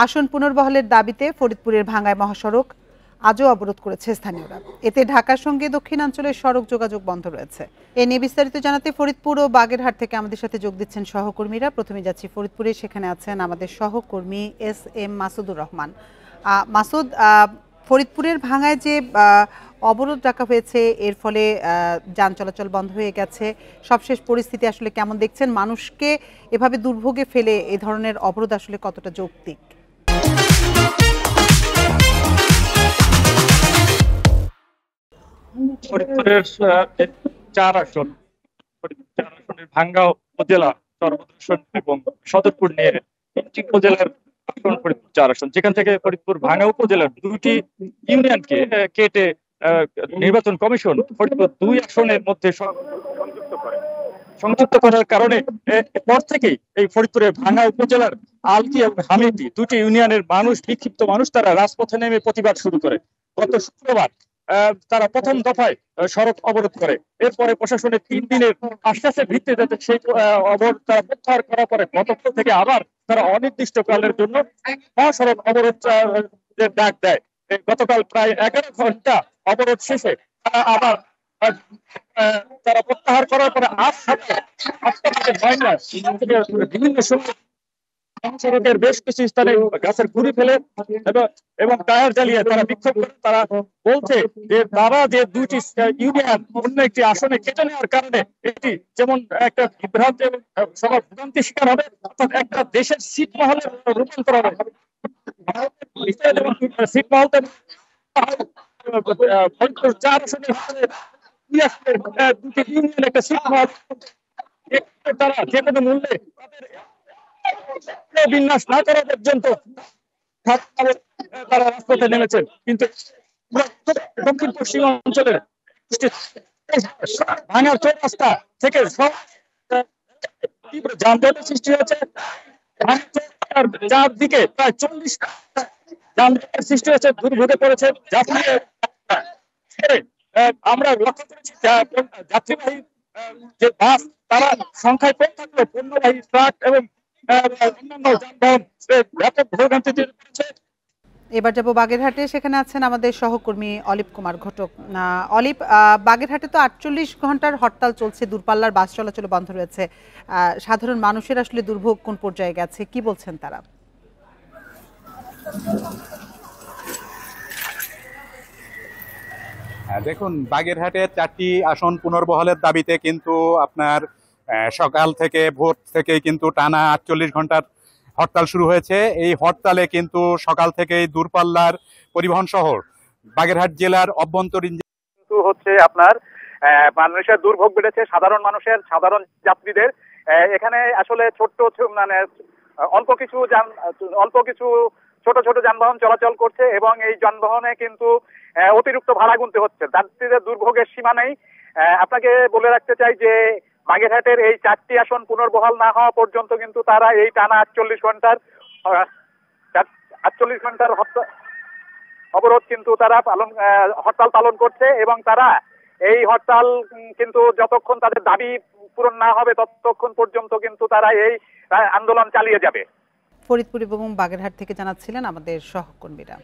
আসন পুনর্বহালের দাবিতে ফরিদপুরের ভাঙ্গায় মহাসড়ক আজও অবরোধ করেছে স্থানীয়রা। এতে ঢাকার সঙ্গে দক্ষিণাঞ্চলের সড়ক যোগাযোগ বন্ধ রয়েছে। এ নিয়ে বিস্তারিত জানাতে ফরিদপুর ও বাগেরহাট থেকে আমাদের সাথে যোগ দিচ্ছেন সহকর্মীরা। প্রথমে যাচ্ছি ফরিদপুরে, সেখানে আছেন আমাদের সহকর্মী SM মাসুদুর রহমান। মাসুদ, ফরিদপুরের ভাঙ্গায় যে অবরোধ রাখা হয়েছে, এর ফলে যান চলাচল বন্ধ হয়ে গেছে, সবশেষ পরিস্থিতি আসলে কেমন দেখছেন? মানুষকে এভাবে দুর্ভোগে ফেলে এ ধরনের অবরোধ আসলে কতটা যৌক্তিক? ফরিদপুরের 4 আসনের ভাঙ্গা উপজেলা, চরমদ্র এবং সদরপুর নিয়ে 3টি উপজেলার আসন ফরিদপুর 4 আসন, যেখান থেকে ফরিদপুর ভাঙ্গা উপজেলার 2টি ইউনিয়নকে কেটে নির্বাচন কমিশন ফরিদপুর 2 আসনের মধ্যে সংযুক্ত করার কারণে পর থেকেই এই ফরিদপুরের ভাঙ্গা উপজেলার আলকি এবং হামিদি 2টি ইউনিয়নের মানুষ, বিক্ষিপ্ত মানুষ, তারা রাজপথে নেমে প্রতিবাদ শুরু করে। গত শুক্রবার তারা প্রথম দফায় সড়ক অবরোধ করে। এরপরে প্রশাসনের 3 দিনের আশ্বাসের ভিত্তিতে সেই অবরোধ তারা প্রত্যাহার করার পরে গতকাল থেকে আবার তারা অনির্দিষ্টকালের জন্য মহাসড়ক অবরোধ ডাক দেয়। গতকাল প্রায় 11 ঘন্টা অবরোধ শেষে আবার তারা প্রত্যাহার করার পরে আজ বিভিন্ন সময় সড়কের বেশ কিছু স্থানে গাছের গুঁড়ি ফেলে এবং টায়ার জ্বালিয়ে তারা বিক্ষোভ করে। তারা বলছে যে তারা যে 2টি ইউনিয়ন অন্য একটি আসনে কেটে নেওয়ার কারণে এটি যেমন একটা বিভ্রান্ত এবং সবার ভোগান্তির শিকার হবে, অর্থাৎ একটা দেশের ছিটমহলে রূপান্তর হবে। ছিটমহল ফরিদপুর 4 আসনের 2টি ইউনিয়ন একটা ছিটমহল, তারা যে কোনো মূল্যে বিন্যাস না করা পর্যন্ত তারা রাজপথে নেমেছেন। কিন্তু দক্ষিণ পশ্চিম অঞ্চলের ভাঙার চৌরাস্তা থেকে তীব্র যানজটের সৃষ্টি হয়েছে। চারদিকে প্রায় 40 যানজটের সৃষ্টি হয়েছে, দুর্ভোগে পড়েছে যাত্রী। আমরা লক্ষ্য করেছি যাত্রীবাহী যে বাস তারা সংখ্যায় কম থাকলেও পণ্যবাহী ট্রাক এবং অন্যান্য যানবাহন ব্যাপক ভোগান্তিতে পড়েছে। এবার যাব বাগেরহাটে, সেখানে আছেন আমাদের সহকর্মী অলিপ কুমার ঘটক। অলিপ, বাগেরহাটে তো 48 ঘন্টার হরতাল চলছে, দূরপাল্লার বাস চলাচল বন্ধ রয়েছে। সাধারণ মানুষের আসলে দুর্ভোগ কোন পর্যায়ে গেছে, কি বলছেন তারা? দেখুন, বাগেরহাটের 4টি আসন পুনর্বহালের দাবিতে কিন্তু আপনার সকাল থেকে ভোর থেকে কিন্তু টানা 48 ঘন্টার হরতাল শুরু হয়েছে। এই হরতালে কিন্তু সকাল থেকেই দূরপাল্লার পরিবহন শহর বাগেরহাট জেলার অভ্যন্তরীণ কিন্তু হচ্ছে আপনার মানুষের দুর্ভোগ বেড়েছে, সাধারণ যাত্রীদের। এখানে আসলে মানে অল্প কিছু ছোট ছোট যানবাহন চলাচল করছে এবং এই যানবাহনে কিন্তু অতিরিক্ত ভাড়া গুনতে হচ্ছে। যাত্রীদের দুর্ভোগের সীমা নেই। আপনাকে বলে রাখতে চাই যে বাগেরহাটের এই 4টি আসন পুনর্বহাল না হওয়া পর্যন্ত কিন্তু তারা এই টানা 48 ঘন্টার অবরোধ কিন্তু তারা হরতাল পালন করছে এবং তারা এই হরতাল কিন্তু যতক্ষণ তাদের দাবি পূরণ না হবে ততক্ষণ পর্যন্ত কিন্তু তারা এই আন্দোলন চালিয়ে যাবে। ফরিদপুর এবং বাগেরহাট থেকে জানাচ্ছিলেন আমাদের সহকর্মীরা।